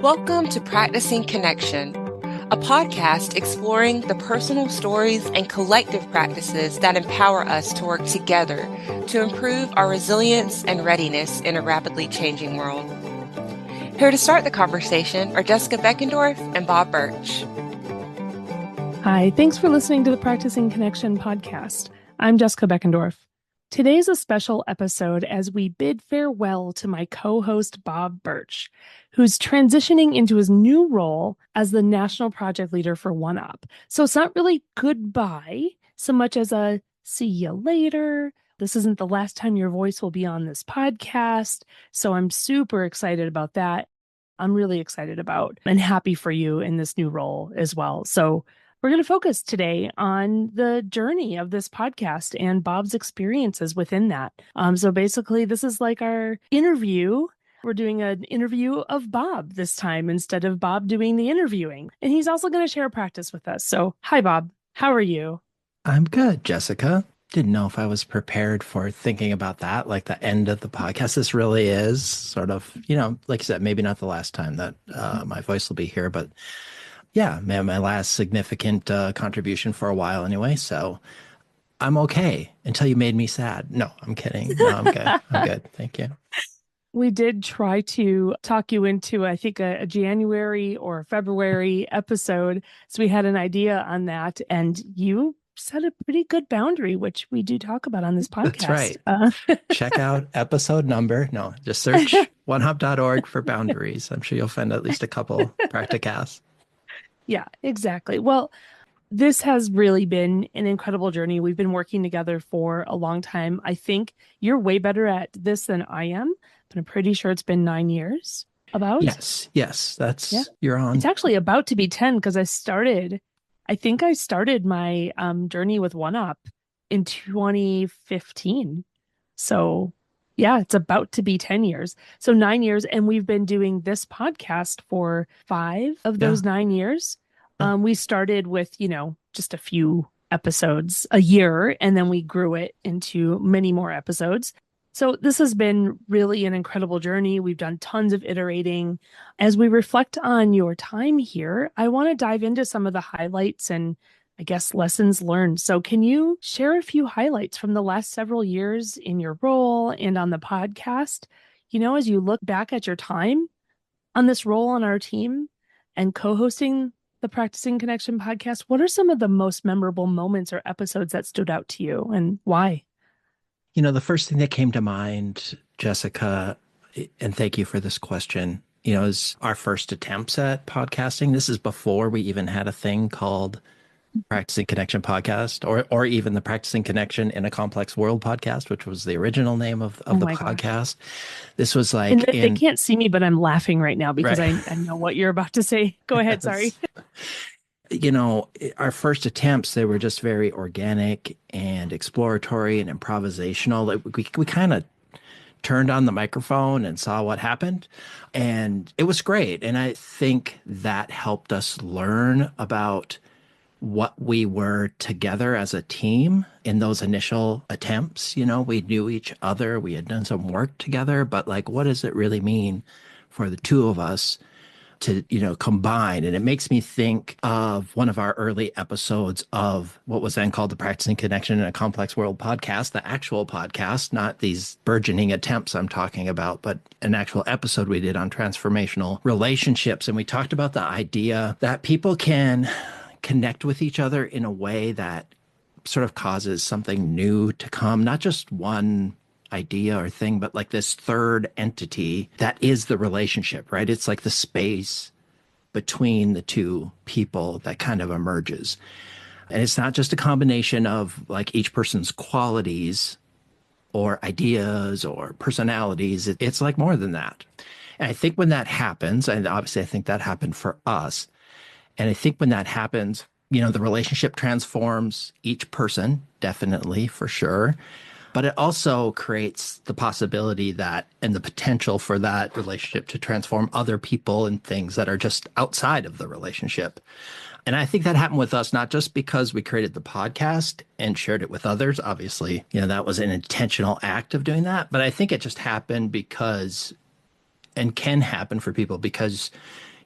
Welcome to Practicing Connection, a podcast exploring the personal stories and collective practices that empower us to work together to improve our resilience and readiness in a rapidly changing world. Here to start the conversation are Jessica Beckendorf and Bob Bertsch. Hi, thanks for listening to the Practicing Connection podcast. I'm Jessica Beckendorf. Today's a special episode as we bid farewell to my co-host Bob Bertsch, who's transitioning into his new role as the National Project Leader for OneOp. So it's not really goodbye so much as a see you later. This isn't the last time your voice will be on this podcast. So I'm super excited about that. I'm really excited about and happy for you in this new role as well. So we're going to focus today on the journey of this podcast and Bob's experiences within that. So basically, this is like our interview. We're doing an interview of Bob this time instead of Bob doing the interviewing. And he's also going to share a practice with us. So hi, Bob. How are you? I'm good, Jessica. Didn't know if I was prepared for thinking about that, like the end of the podcast. This really is sort of, like you said, maybe not the last time that my voice will be here, but yeah, my last significant contribution for a while anyway. So I'm okay until you made me sad. No, I'm kidding. No, I'm good. I'm good. Thank you. We did try to talk you into, I think, a January or February episode. So we had an idea on that. And you set a pretty good boundary, which we do talk about on this podcast. That's right. Check out episode number. No, just search onehop.org for boundaries. I'm sure you'll find at least a couple practicasts. Yeah, exactly. Well, this has really been an incredible journey. We've been working together for a long time. I think you're way better at this than I am, but I'm pretty sure it's been 9 years about. Yes, you're on. It's actually about to be 10 because I started my journey with OneOp in 2015. So yeah, it's about to be 10 years. So 9 years. And we've been doing this podcast for 5 of those 9 years. We started with, just a few episodes a year, and then we grew it into many more episodes. So this has been really an incredible journey. We've done tons of iterating. As we reflect on your time here, I want to dive into some of the highlights and I guess lessons learned. So can you share a few highlights from the last several years in your role and on the podcast? As you look back at your time on this role on our team and co-hosting the Practicing Connection podcast, what are some of the most memorable moments or episodes that stood out to you and why? The first thing that came to mind, Jessica, and thank you for this question, is our first attempts at podcasting. This is before we even had a thing called Practicing Connection podcast or even the Practicing Connection in a Complex World podcast, which was the original name of the podcast. This was like... And they can't see me, but I'm laughing right now because I know what you're about to say. Go ahead, sorry. Our first attempts, they were just very organic and exploratory and improvisational. Like we kind of turned on the microphone and saw what happened. And it was great. And I think that helped us learn about what we were together as a team in those initial attempts. We knew each other, we had done some work together, but like, what does it really mean for the two of us to, combine? And it makes me think of one of our early episodes of what was then called the Practicing Connection in a Complex World podcast, the actual podcast, not these burgeoning attempts I'm talking about, but an actual episode we did on transformational relationships. And we talked about the idea that people can connect with each other in a way that sort of causes something new to come, not just one idea or thing, but like this third entity that is the relationship, right? It's like the space between the two people that kind of emerges. And it's not just a combination of like each person's qualities or ideas or personalities. It's like more than that. And I think when that happens, and obviously I think that happened for us, and I think when that happens, the relationship transforms each person, definitely, for sure. But it also creates the possibility that and the potential for that relationship to transform other people and things that are just outside of the relationship. And I think that happened with us, not just because we created the podcast and shared it with others. Obviously, that was an intentional act of doing that. But I think it just happened because, and can happen for people because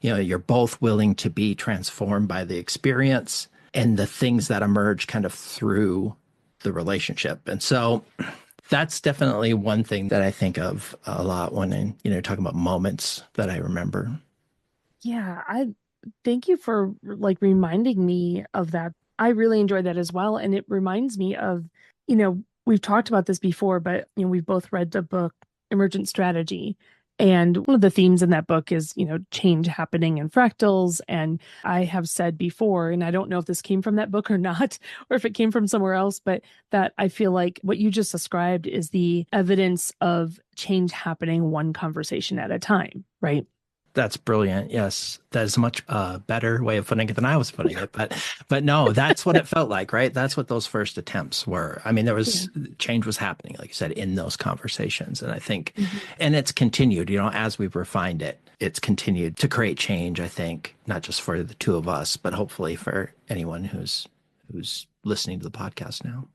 you're both willing to be transformed by the experience and the things that emerge kind of through the relationship. And so that's definitely one thing that I think of a lot when talking about moments that I remember. Yeah, I thank you for like reminding me of that. I really enjoyed that as well. And it reminds me of, we've talked about this before, but we've both read the book Emergent Strategy. And one of the themes in that book is, change happening in fractals. And I have said before, and I don't know if this came from that book or not, or if it came from somewhere else, but that I feel like what you just described is the evidence of change happening one conversation at a time, right? That's brilliant. Yes, that is a much better way of putting it than I was putting it. But no, that's what it felt like, right? That's what those first attempts were. I mean, change was happening, like you said, in those conversations. And I think, and it's continued, as we've refined it, it's continued to create change, I think, not just for the two of us, but hopefully for anyone who's listening to the podcast now.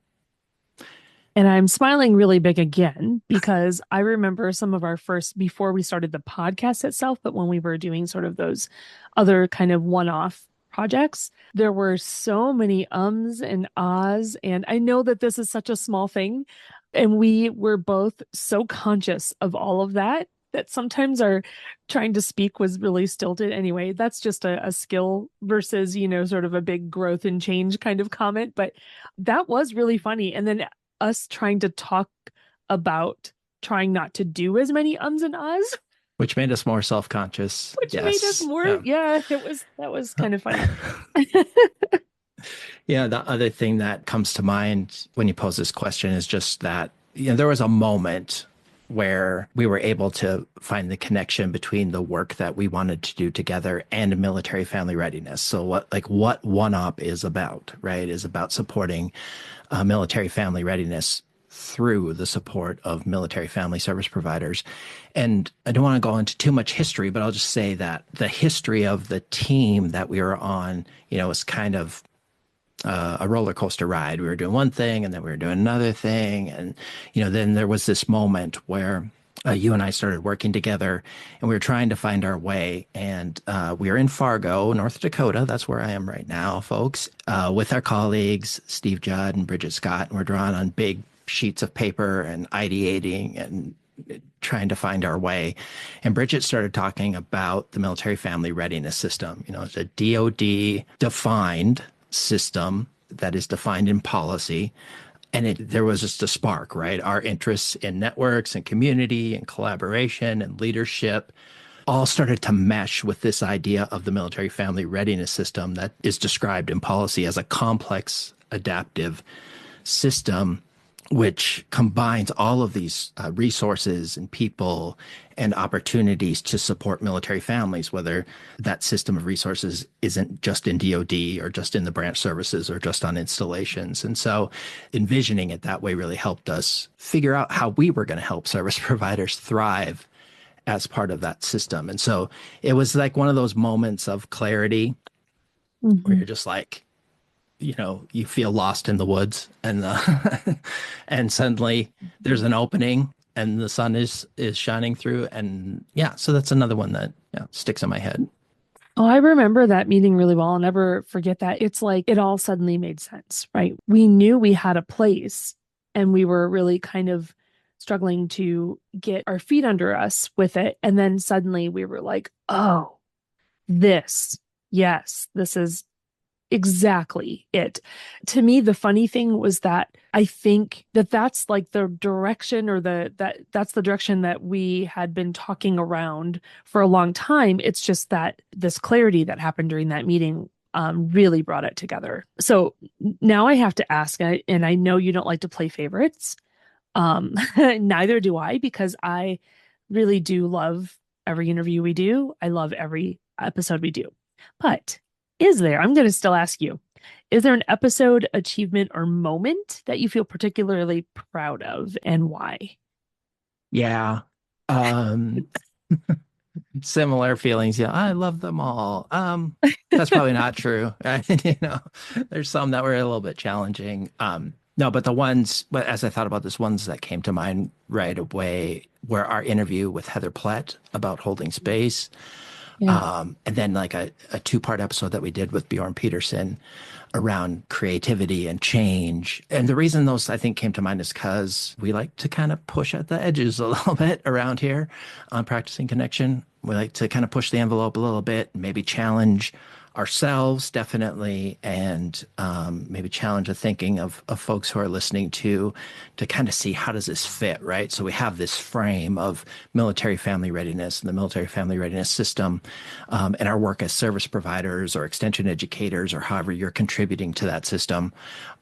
And I'm smiling really big again because I remember some of our first, before we started the podcast itself, but when we were doing sort of those other kind of one-off projects, there were so many ums and ahs. And I know that this is such a small thing. And we were both so conscious of all of that sometimes our trying to speak was really stilted. Anyway, that's just a skill versus, sort of a big growth and change kind of comment. But that was really funny. And then us trying to talk about trying not to do as many ums and ahs, which made us more self-conscious. Which made us more, yeah, that was kind of funny. Yeah, the other thing that comes to mind when you pose this question is just that, there was a moment where we were able to find the connection between the work that we wanted to do together and military family readiness. So what OneOp is about, right, is about supporting military family readiness through the support of military family service providers. And I don't want to go into too much history, but I'll just say that the history of the team that we were on, was kind of a roller coaster ride. We were doing one thing and then we were doing another thing. And, then there was this moment where you and I started working together and we were trying to find our way. And we were in Fargo, North Dakota. That's where I am right now, folks, with our colleagues, Steve Judd and Bridget Scott. And we're drawing on big sheets of paper and ideating and trying to find our way. And Bridget started talking about the military family readiness system. It's a DoD defined system that is defined in policy. And there was just a spark, right? Our interests in networks and community and collaboration and leadership all started to mesh with this idea of the military family readiness system that is described in policy as a complex adaptive system, which combines all of these resources and people and opportunities to support military families, whether that system of resources isn't just in DoD or just in the branch services or just on installations. And so envisioning it that way really helped us figure out how we were going to help service providers thrive as part of that system. And so it was like one of those moments of clarity where you're just like, you feel lost in the woods and and suddenly there's an opening and the sun is shining through. And yeah, so that's another one that sticks in my head. Oh, I remember that meeting really well. I'll never forget that. It's like it all suddenly made sense, right? We knew we had a place and we were really kind of struggling to get our feet under us with it. And then suddenly we were like, oh, this is exactly it. To me, the funny thing was that I think that's like the direction or that's the direction that we had been talking around for a long time. It's just that this clarity that happened during that meeting really brought it together. So now I have to ask, and I know you don't like to play favorites. Neither do I, because I really do love every interview we do. I love every episode we do. But I'm going to still ask you, is there an episode, achievement, or moment that you feel particularly proud of and why? Yeah. Similar feelings. Yeah, I love them all. That's probably not true. There's some that were a little bit challenging. No, but as I thought about this, ones that came to mind right away were our interview with Heather Plett about holding space. Yeah. And then like a two-part episode that we did with Bjorn Peterson around creativity and change. And the reason those I think came to mind is because we like to kind of push at the edges a little bit around here on Practicing Connection. We like to kind of push the envelope a little bit, maybe challenge ourselves definitely, and maybe challenge the thinking of folks who are listening to kind of see how does this fit, right? So we have this frame of military family readiness and the military family readiness system, and our work as service providers or extension educators or however you're contributing to that system.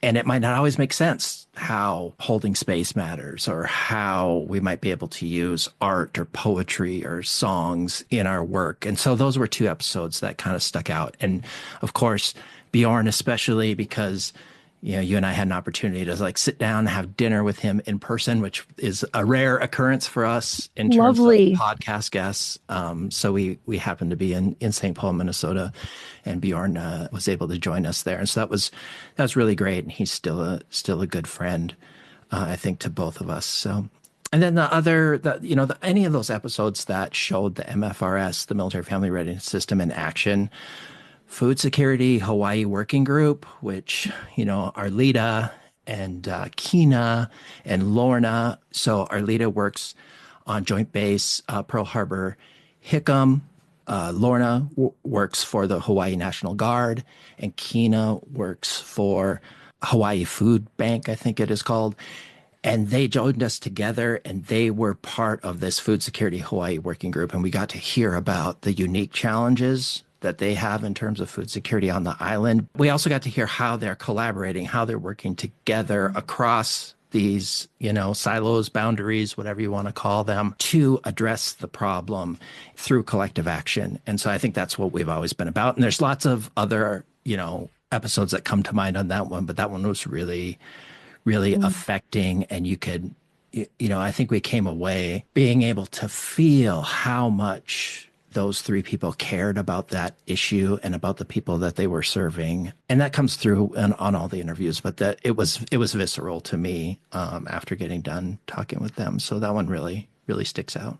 And it might not always make sense how holding space matters or how we might be able to use art or poetry or songs in our work. And so those were two episodes that kind of stuck out. And of course, Bjorn, especially because, you and I had an opportunity to like sit down and have dinner with him in person, which is a rare occurrence for us in terms of podcast guests. So we happened to be in St. Paul, Minnesota, and Bjorn was able to join us there. And so that was really great. And he's still a good friend, I think, to both of us. So. And then any of those episodes that showed the MFRS, the Military Family Readiness System, in action. Food Security Hawaii Working Group, which, Arlita and Kina and Lorna. So Arlita works on Joint Base Pearl Harbor Hickam. Lorna works for the Hawaii National Guard, and Kina works for Hawaii Food Bank, I think it is called. And they joined us together, and they were part of this Food Security Hawaii Working Group. And we got to hear about the unique challenges that they have in terms of food security on the island. We also got to hear how they're collaborating, how they're working together across these, silos, boundaries, whatever you want to call them, to address the problem through collective action. And so I think that's what we've always been about. And there's lots of other, episodes that come to mind on that one, but that one was really, really affecting. And you could, I think we came away being able to feel how much those three people cared about that issue and about the people that they were serving. And that comes through on all the interviews, but that it was visceral to me after getting done talking with them. So that one really, really sticks out.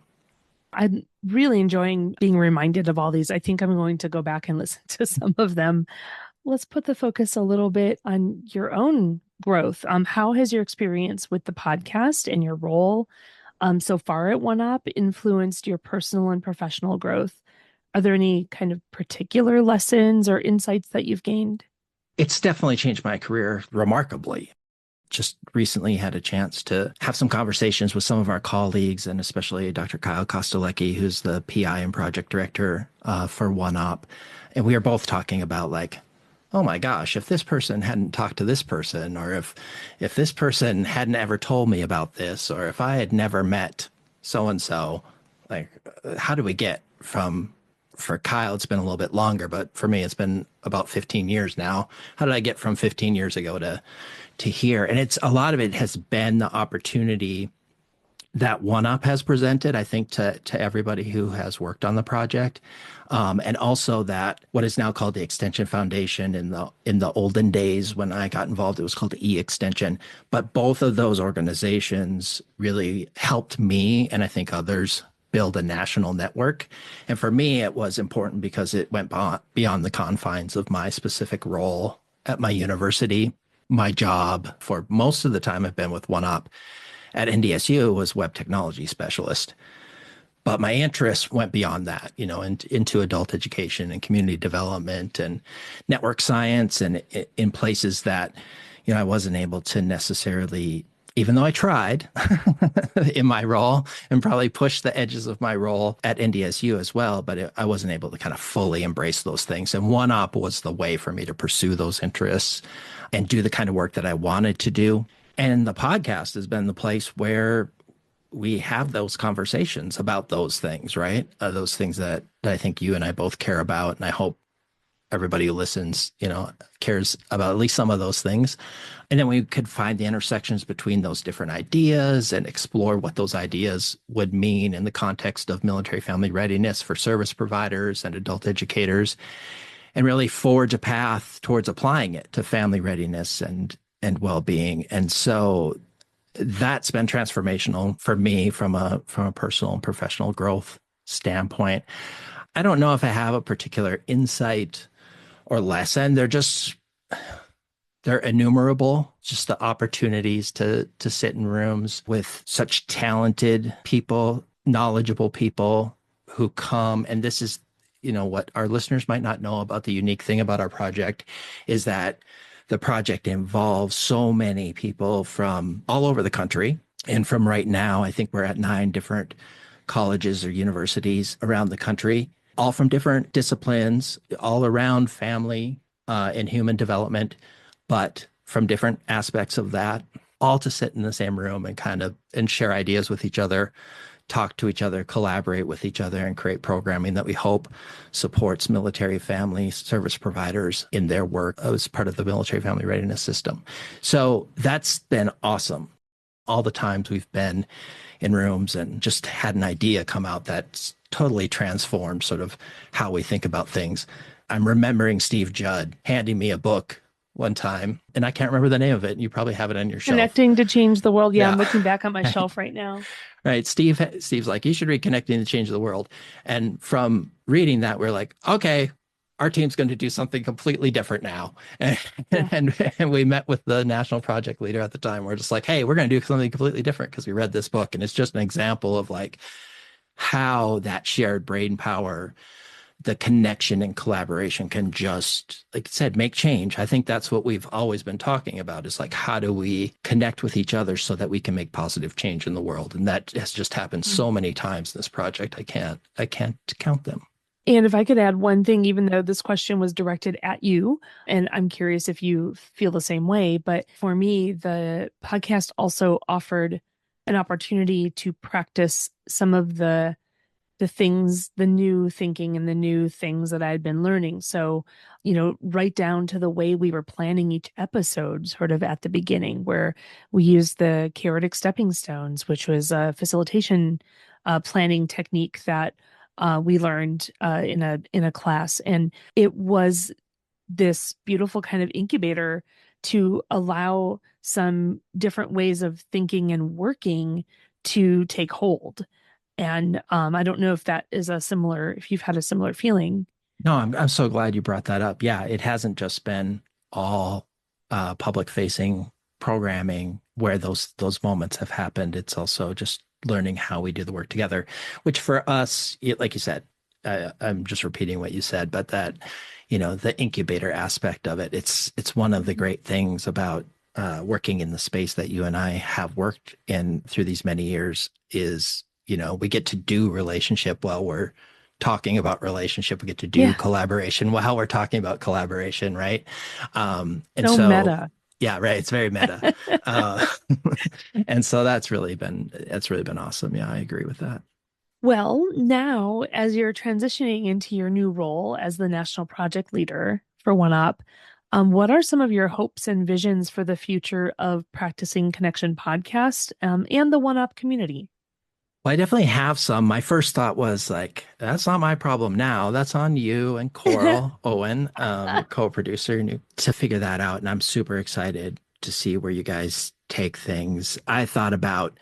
I'm really enjoying being reminded of all these. I think I'm going to go back and listen to some of them. Let's put the focus a little bit on your own growth. How has your experience with the podcast and your role so far at OneOp influenced your personal and professional growth? Are there any kind of particular lessons or insights that you've gained? It's definitely changed my career remarkably. Just recently had a chance to have some conversations with some of our colleagues, and especially Dr. Kyle Kostelecki, who's the PI and project director for OneOp. And we are both talking about like, oh my gosh, if this person hadn't talked to this person, or if this person hadn't ever told me about this, or if I had never met so-and-so, like, how do we get from, for Kyle, it's been a little bit longer, but for me, it's been about 15 years now. How did I get from 15 years ago to here? And a lot of it has been the opportunity that OneUp has presented, I think, to everybody who has worked on the project. And also that what is now called the Extension Foundation. In the olden days when I got involved, it was called the E-Extension. But both of those organizations really helped me, and I think others, build a national network. And for me, it was important because it went beyond the confines of my specific role at my university. My job for most of the time I've been with OneUp at NDSU was web technology specialist. But my interests went beyond that, into adult education and community development and network science, and in places that, I wasn't able to necessarily, even though I tried in my role and probably pushed the edges of my role at NDSU as well, but I wasn't able to kind of fully embrace those things. And OneUp was the way for me to pursue those interests and do the kind of work that I wanted to do. And the podcast has been the place where we have those conversations about those things, right? Those things that I think you and I both care about. And I hope everybody who listens, cares about at least some of those things. And then we could find the intersections between those different ideas and explore what those ideas would mean in the context of military family readiness for service providers and adult educators, and really forge a path towards applying it to family readiness and well-being. And so that's been transformational for me from a personal and professional growth standpoint. I don't know if I have a particular insight or lesson. They're innumerable, just the opportunities to sit in rooms with such talented people, knowledgeable people who come. And this is, what our listeners might not know about the unique thing about our project is that the project involves so many people from all over the country. And from right now, I think we're at 9 different colleges or universities around the country, all from different disciplines, all around family and human development, but from different aspects of that, all to sit in the same room and share ideas with each other, talk to each other, collaborate with each other, and create programming that we hope supports military family service providers in their work as part of the military family readiness system. So that's been awesome. All the times we've been in rooms and just had an idea come out that's totally transformed sort of how we think about things. I'm remembering Steve Judd handing me a book one time, and I can't remember the name of it. You probably have it on your shelf. Connecting to Change the World. Yeah, I'm looking back on my shelf right now. Right. Steve's like, you should read Connecting to Change the World. And from reading that, we're like, okay, our team's going to do something completely different now. And we met with the national project leader at the time. We're just like, hey, we're going to do something completely different because we read this book. And it's just an example of like how that shared brain power, the connection and collaboration can just, like I said, make change. I think that's what we've always been talking about is like, how do we connect with each other so that we can make positive change in the world? And that has just happened so many times in this project. I can't count them. And if I could add one thing, even though this question was directed at you, and I'm curious if you feel the same way, but for me, the podcast also offered an opportunity to practice some of the things, the new thinking and the new things that I'd been learning. So, right down to the way we were planning each episode sort of at the beginning, where we used the chaotic stepping stones, which was a facilitation planning technique that we learned in a class. And it was this beautiful kind of incubator to allow some different ways of thinking and working to take hold. And I don't know if if you've had a similar feeling. No, I'm so glad you brought that up. Yeah, it hasn't just been all public facing programming where those moments have happened. It's also just learning how we do the work together, which for us, like you said, I'm just repeating what you said, but that, the incubator aspect of it, it's one of the great things about working in the space that you and I have worked in through these many years is, we get to do relationship while we're talking about relationship. We get to do collaboration while we're talking about collaboration, right? And so meta. Yeah, right. It's very meta. And so that's really been awesome. Yeah, I agree with that. Well, now as you're transitioning into your new role as the national project leader for OneOp, what are some of your hopes and visions for the future of Practicing Connection podcast and the OneOp community? Well, I definitely have some. My first thought was like, that's not my problem now. That's on you and Coral Owen, co-producer, to figure that out. And I'm super excited to see where you guys take things. I thought about,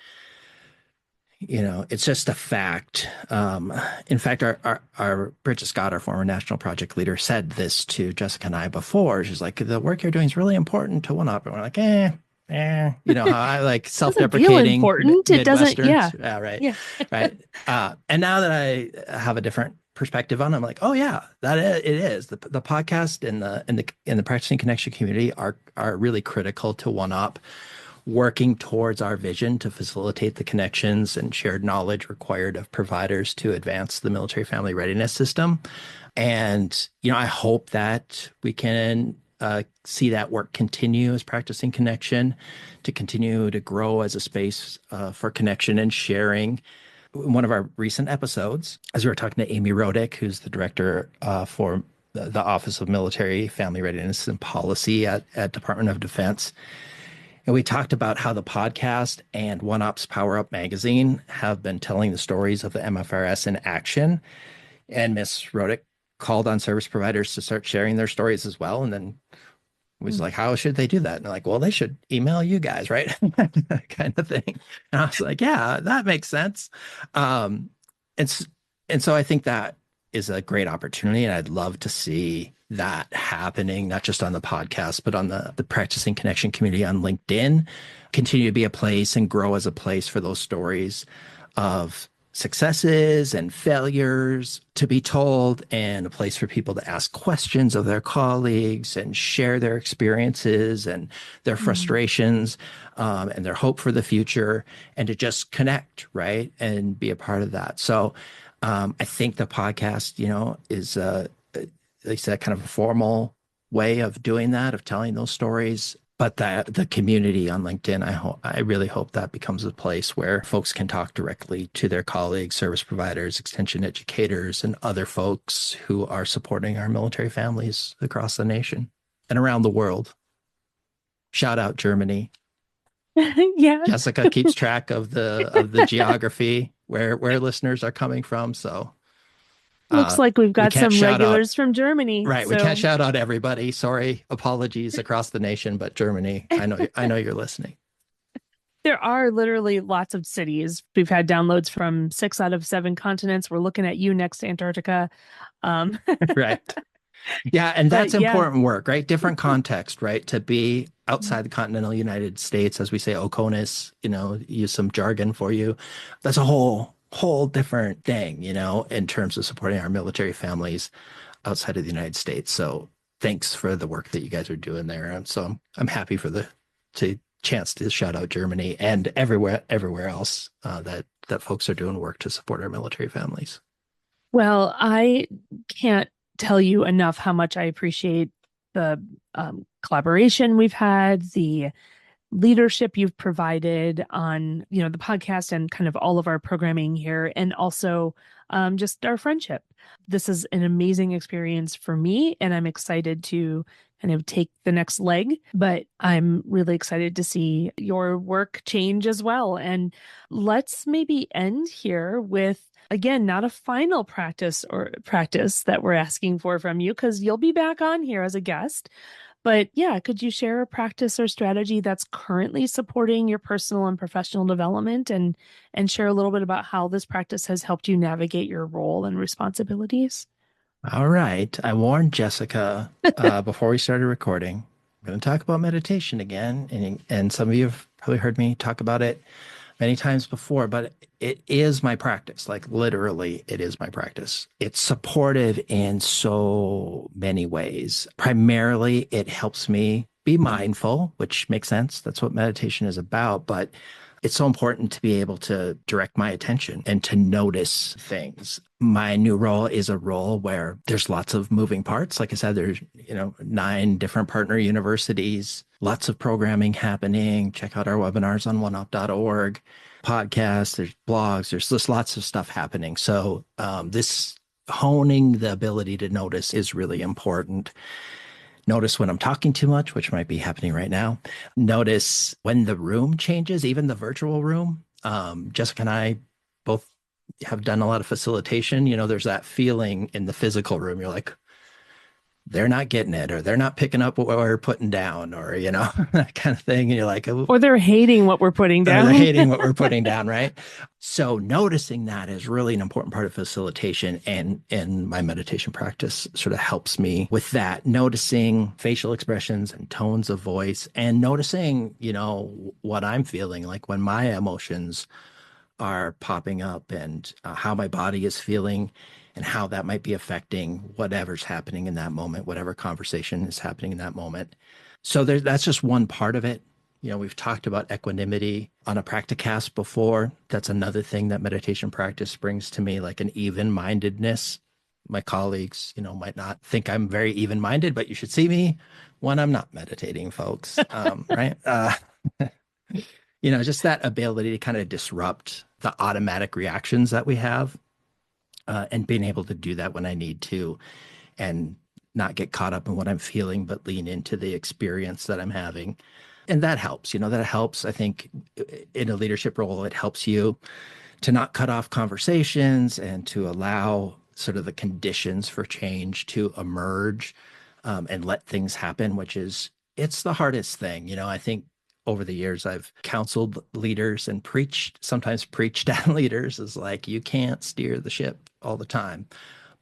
it's just a fact. In fact, our Bridget Scott, our former national project leader, said this to Jessica and I before. She's like, the work you're doing is really important to OneOp. And we're like, how I like self-deprecating important. It doesn't. Yeah. Right. Yeah. Right. And now that I have a different perspective on it, I'm like, oh yeah, it is. The podcast and the Practicing Connection community are really critical to OneOp working towards our vision to facilitate the connections and shared knowledge required of providers to advance the military family readiness system. And, I hope that we can see that work continue as Practicing Connection, to continue to grow as a space for connection and sharing. In one of our recent episodes, as we were talking to Amy Rodick, who's the director for the Office of Military Family Readiness and Policy at Department of Defense, and we talked about how the podcast and OneOp's Power Up magazine have been telling the stories of the MFRS in action. And Ms. Rodick called on service providers to start sharing their stories as well. And then was like, how should they do that? And they're like, well, they should email you guys, right? Kind of thing. And I was like, yeah, that makes sense. And so I think that is a great opportunity. And I'd love to see that happening, not just on the podcast, but on the Practicing Connection community on LinkedIn, continue to be a place and grow as a place for those stories of successes and failures to be told, and a place for people to ask questions of their colleagues and share their experiences and their frustrations, and their hope for the future, and to just connect, right? And be a part of that. So I think the podcast, is at least that kind of a formal way of doing that, of telling those stories. But the community on LinkedIn, I really hope that becomes a place where folks can talk directly to their colleagues, service providers, extension educators, and other folks who are supporting our military families across the nation and around the world. Shout out Germany. Yeah. Jessica keeps track of the geography where listeners are coming from. So looks like we've got some regulars from Germany. Right. We can't shout out everybody. Sorry. Apologies across the nation, but Germany, I know you're listening. There are literally lots of cities. We've had downloads from 6 out of 7 continents. We're looking at you next to Antarctica. Right. Yeah. And that's important work, right? Different context, right? To be outside the continental United States, as we say, OCONUS, use some jargon for you. That's a whole different thing, in terms of supporting our military families outside of the United States. So thanks for the work that you guys are doing there. And so I'm happy for the chance to shout out Germany and everywhere else that folks are doing work to support our military families. Well, I can't tell you enough how much I appreciate the collaboration we've had, the leadership you've provided on, the podcast and kind of all of our programming here, and also just our friendship. This is an amazing experience for me, and I'm excited to kind of take the next leg, but I'm really excited to see your work change as well. And let's maybe end here with, again, not a final practice that we're asking for from you, because you'll be back on here as a guest. But yeah, could you share a practice or strategy that's currently supporting your personal and professional development, and share a little bit about how this practice has helped you navigate your role and responsibilities? All right. I warned Jessica before we started recording. I'm going to talk about meditation again. And some of you have probably heard me talk about it many times before, but it is my practice. Like literally, it is my practice. It's supportive in so many ways. Primarily, it helps me be mindful, which makes sense. That's what meditation is about. But it's so important to be able to direct my attention and to notice things. My new role is a role where there's lots of moving parts. Like I said, there's 9 different partner universities, lots of programming happening. Check out our webinars on oneop.org, podcasts, there's blogs, there's just lots of stuff happening. So this honing the ability to notice is really important. Notice when I'm talking too much, which might be happening right now. Notice when the room changes, even the virtual room. Jessica and I both have done a lot of facilitation. There's that feeling in the physical room. You're like, they're not getting it, or they're not picking up what we're putting down, or, that kind of thing. And you're like, oh. Or they're hating what we're putting down. They're hating what we're putting down, right? So noticing that is really an important part of facilitation, and my meditation practice sort of helps me with that. Noticing facial expressions and tones of voice, and noticing, what I'm feeling, like when my emotions are popping up, and how my body is feeling, and how that might be affecting whatever's happening in that moment, whatever conversation is happening in that moment. So that's just one part of it. We've talked about equanimity on a practicast before. That's another thing that meditation practice brings to me, like an even-mindedness. My colleagues, might not think I'm very even-minded, but you should see me when I'm not meditating, folks. Right? Just that ability to kind of disrupt the automatic reactions that we have, and being able to do that when I need to, and not get caught up in what I'm feeling, but lean into the experience that I'm having. And that helps, that helps. I think in a leadership role, it helps you to not cut off conversations and to allow sort of the conditions for change to emerge, and let things happen, it's the hardest thing. I think over the years, I've counseled leaders and sometimes preached at leaders, is like, you can't steer the ship all the time,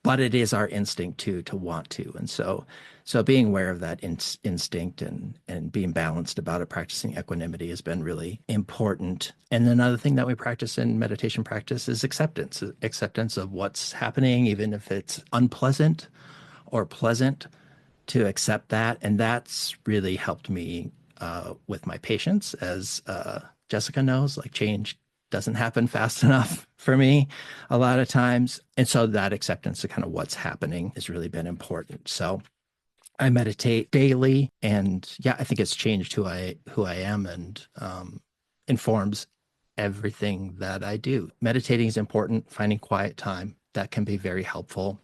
but it is our instinct to want to. And so being aware of that instinct and being balanced about it, practicing equanimity has been really important. And another thing that we practice in meditation practice is acceptance of what's happening, even if it's unpleasant or pleasant, to accept that. And that's really helped me with my patients, as Jessica knows, like change doesn't happen fast enough for me a lot of times. And so that acceptance of kind of what's happening has really been important. So I meditate daily, and yeah, I think it's changed who I am, and informs everything that I do. Meditating is important. Finding quiet time, that can be very helpful.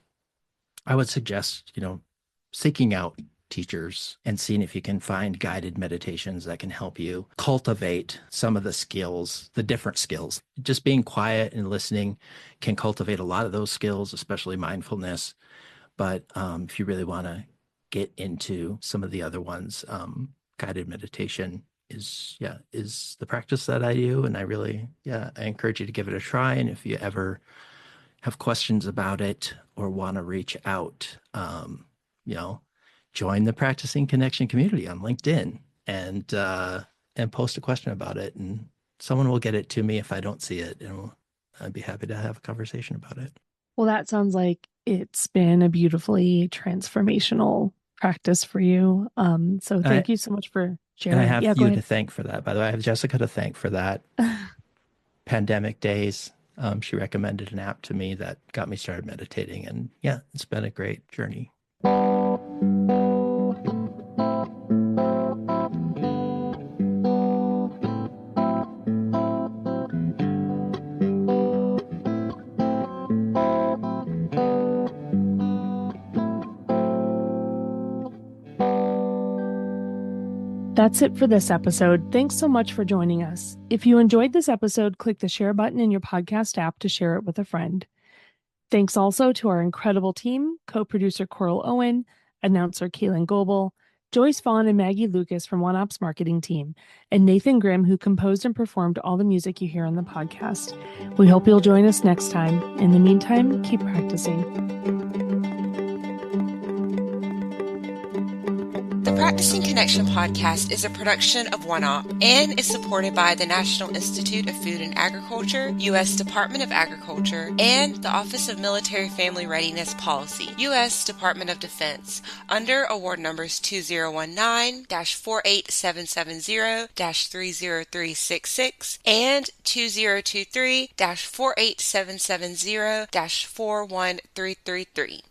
I would suggest, seeking out teachers and seeing if you can find guided meditations that can help you cultivate some of the skills, the different skills. Just being quiet and listening can cultivate a lot of those skills, especially mindfulness. But if you really want to get into some of the other ones, guided meditation is the practice that I do. And I encourage you to give it a try. And if you ever have questions about it or want to reach out, join the Practicing Connection community on LinkedIn and post a question about it, and someone will get it to me if I don't see it, and I'd be happy to have a conversation about it. Well, that sounds like it's been a beautifully transformational practice for you. So thank you so much for sharing. And I have you to thank for that. By the way, I have Jessica to thank for that. Pandemic days. She recommended an app to me that got me started meditating. And yeah, it's been a great journey. That's it for this episode. Thanks so much for joining us. If you enjoyed this episode, click the share button in your podcast app to share it with a friend. Thanks also to our incredible team, co-producer Coral Owen, announcer Kaylin Goebel, Joyce Vaughn and Maggie Lucas from OneOp's marketing team, and Nathan Grimm, who composed and performed all the music you hear on the podcast. We hope you'll join us next time. In the meantime, keep practicing. The Practicing Connection podcast is a production of OneOp and is supported by the National Institute of Food and Agriculture, U.S. Department of Agriculture, and the Office of Military Family Readiness Policy, U.S. Department of Defense, under award numbers 2019-48770-30366 and 2023-48770-41333.